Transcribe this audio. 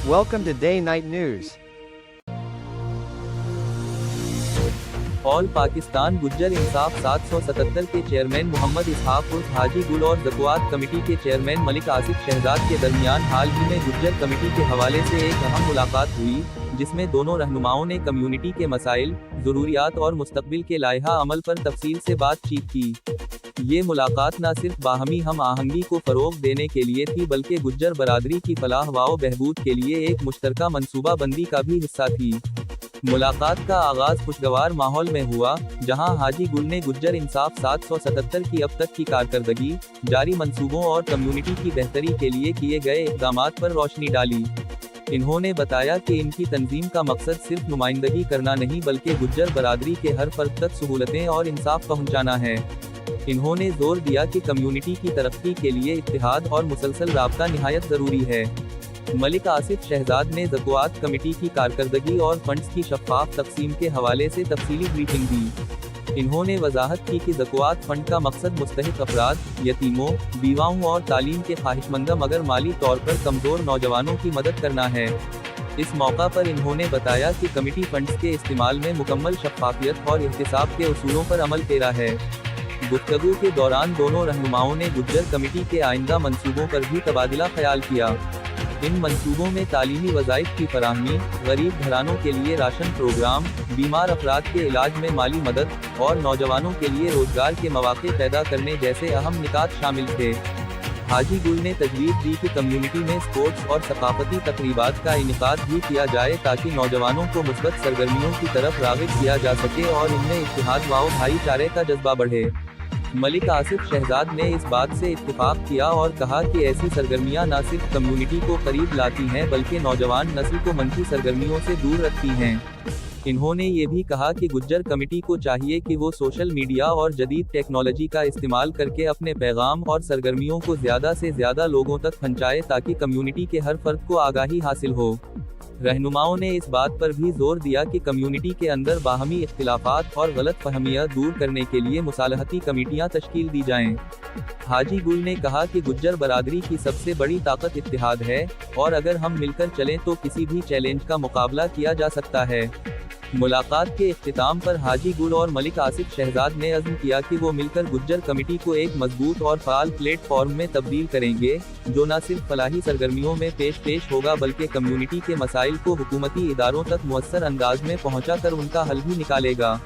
Welcome to Day Night News. All Pakistan Gujjar इंसाफ 777 के chairman Mohammad Ishaq उर्फ हाजी गुल और ज़क़वात कमेटी के चेयरमैन मलिक आसिफ शहजाद के दरमियान हाल ही में गुज्जर कमेटी के हवाले से एक अहम मुलाकात हुई, जिसमें दोनों रहनुमाओं ने कम्युनिटी के मसाइल, ज़रूरियात और मुस्तक़बिल के लाइहा अमल पर तफसील से बातचीत की। ये मुलाकात न सिर्फ बाहमी हम आहंगी को फ़रोग़ देने के लिए थी, बल्कि गुज्जर बरादरी की फलाह व बहबूद के लिए एक मुश्तरका मनसूबा बंदी का भी हिस्सा थी। मुलाकात का आगाज खुशगवार माहौल में हुआ, जहां हाजी गुल ने गुज्जर इंसाफ 777 की अब तक की कारकर्दगी, जारी मंसूबों और कम्युनिटी की बेहतरी के लिए किए गए इक़दामात पर रोशनी डाली। इन्होंने बताया कि इनकी तंजीम का मकसद सिर्फ नुमाइंदगी करना नहीं, बल्कि गुज्जर बरादरी के हर फर्द तक सहूलतें और इंसाफ पहुंचाना है। इन्होंने जोर दिया कि कम्युनिटी की तरक्की के लिए इत्तेहाद और मुसलसल राबता निहायत ज़रूरी है। मलिक आसिफ शहजाद ने ज़क़वात कमेटी की कारकर्दगी और फंड्स की शफ़ाफ़ तक़सीम के हवाले से तफसीली ब्रीफिंग दी। इन्होंने वजाहत की कि ज़क़वात फंड का मकसद मुस्तहिक़ अफराद, यतीमों, बीवाओं और तालीम के ख्वाहिशमंद मगर माली तौर पर कमज़ोर नौजवानों की मदद करना है। इस मौका पर इन्होंने बताया कि कमेटी फंड्स के इस्तेमाल में मुकम्मल शफ़ाफ़ियत और एहतिसाब के उसूलों पर अमल पेरा है। गुफ्तगू के दौरान दोनों रहनुमाओं ने गुज्जर कमेटी के आइंदा मंसूबों पर भी तबादला ख्याल किया। इन मंसूबों में तालीमी वज़ाइफ की फराहमी, गरीब घरानों के लिए राशन प्रोग्राम, बीमार अफराद के इलाज में माली मदद और नौजवानों के लिए रोजगार के मौके पैदा करने जैसे अहम निकात शामिल थे। हाजी गुल ने तजवीज़ दी कि कम्युनिटी में स्पोर्ट्स और सकाफती तकरीबात का इनेकाद भी किया जाए, ताकि नौजवानों को मुस्बत सरगर्मियों की तरफ राग़िब किया जा सके और इनमें इत्तेहाद व भाईचारे का जज्बा बढ़े। मलिक आसिफ शहजाद ने इस बात से इत्तिफाक किया और कहा कि ऐसी सरगर्मियां न सिर्फ कम्युनिटी को करीब लाती हैं, बल्कि नौजवान नस्ल को मनफी सरगर्मियों से दूर रखती हैं। इन्होंने ये भी कहा कि गुज्जर कमेटी को चाहिए कि वो सोशल मीडिया और जदीद टेक्नोलॉजी का इस्तेमाल करके अपने पैगाम और सरगर्मियों को ज़्यादा से ज़्यादा लोगों तक पहुंचाए, ताकि कम्युनिटी के हर फर्द को आगाही हासिल हो। रहनुमाओं ने इस बात पर भी जोर दिया कि कम्युनिटी के अंदर बाहमी इख्तिलाफात और गलत फहमियाँ दूर करने के लिए मुसालहती कमेटियाँ तश्कील दी जाएं। हाजी गुल ने कहा कि गुज्जर बरादरी की सबसे बड़ी ताकत इत्तेहाद है, और अगर हम मिलकर चलें तो किसी भी चैलेंज का मुकाबला किया जा सकता है। मुलाकात के इख्तिताम पर हाजी गुल और मलिक आसिफ शहजाद ने अज़्म किया कि वो मिलकर गुज्जर कमेटी को एक मजबूत और फ़ाल प्लेटफॉर्म में तब्दील करेंगे, जो न सिर्फ फलाही सरगर्मियों में पेश होगा, बल्कि कम्युनिटी के मसाइल को हुकूमती इदारों तक मुअस्सर अंदाज में पहुँचा कर उनका हल भी निकालेगा।